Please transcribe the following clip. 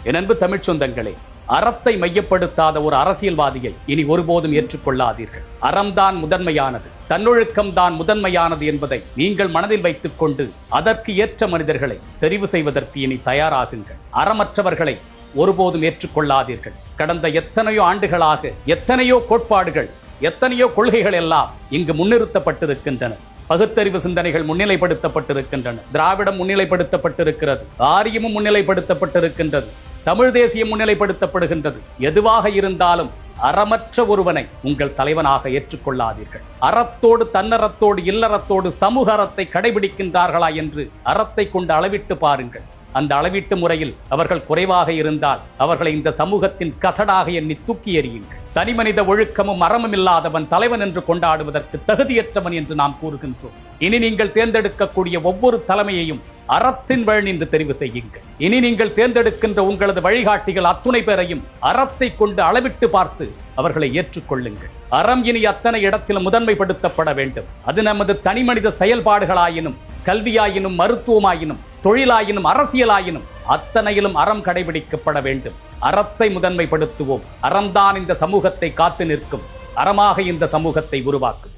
என் அன்பு தமிழ் சொந்தங்களே, அறத்தை மையப்படுத்தாத ஒரு அரசியல்வாதியை இனி ஒருபோதும் ஏற்றுக்கொள்ளாதீர்கள். அறம்தான் முதன்மையானது, தன்னொழுக்கம் தான் முதன்மையானது என்பதை நீங்கள் மனதில் வைத்துக் கொண்டு அதற்கு ஏற்ற மனிதர்களை தெரிவு செய்வதற்கு இனி தயாராகுங்கள். அறமற்றவர்களை ஒருபோதும் ஏற்றுக்கொள்ளாதீர்கள். கடந்த எத்தனையோ ஆண்டுகளாக எத்தனையோ கோட்பாடுகள், எத்தனையோ கொள்கைகள் எல்லாம் இங்கு முன்னிறுத்தப்பட்டிருக்கின்றன. பகுத்தறிவு சிந்தனைகள் முன்னிலைப்படுத்தப்பட்டிருக்கின்றன. திராவிடம் முன்னிலைப்படுத்தப்பட்டிருக்கிறது, ஆரியமும் முன்னிலைப்படுத்தப்பட்டிருக்கின்றது, தமிழ் தேசியம் முன்னிலைப்படுத்தப்படுகின்றது. எதுவாக இருந்தாலும் அறமற்ற ஒருவனை உங்கள் தலைவனாக ஏற்றுக்கொள்ளாதீர்கள். அறத்தோடு, தன்னறத்தோடு, இல்லறத்தோடு சமூக அறத்தை கடைபிடிக்கின்றார்களா என்று அறத்தை கொண்டு அளவிட்டு பாருங்கள். அந்த அளவீட்டு முறையில் அவர்கள் குறைவாக இருந்தால் அவர்களை இந்த சமூகத்தின் கசடாக எண்ணி தூக்கி எறியுங்கள். தனிமனித ஒழுக்கமும் அறமும் இல்லாதவன் தலைவன் என்று கொண்டாடுவதற்கு தகுதியற்றவன் என்று நாம் கூறுகின்றோம். இனி நீங்கள் தேர்ந்தெடுக்கக்கூடிய ஒவ்வொரு தலைமையையும் அறத்தின் வழி நின்று தெரிவு செய்யுங்கள். இனி நீங்கள் தேர்ந்தெடுக்கின்ற உங்களது வழிகாட்டிகள் அத்துணை பேரையும் அறத்தை கொண்டு அளவிட்டு பார்த்து அவர்களை ஏற்றுக்கொள்ளுங்கள். அறம் இனி அத்தனை இடத்திலும் முதன்மைப்படுத்தப்பட வேண்டும். அது நமது தனிமனித செயல்பாடுகளாயினும், கல்வியாயினும், மருத்துவமாயினும், தொழிலாயினும், அரசியலாயினும் அத்தனையிலும் அறம் கடைபிடிக்கப்பட வேண்டும். அறத்தை முதன்மைப்படுத்துவோம். அறம்தான் இந்த சமூகத்தை காத்து நிற்கும். அறமாக இந்த சமூகத்தை உருவாக்கும்.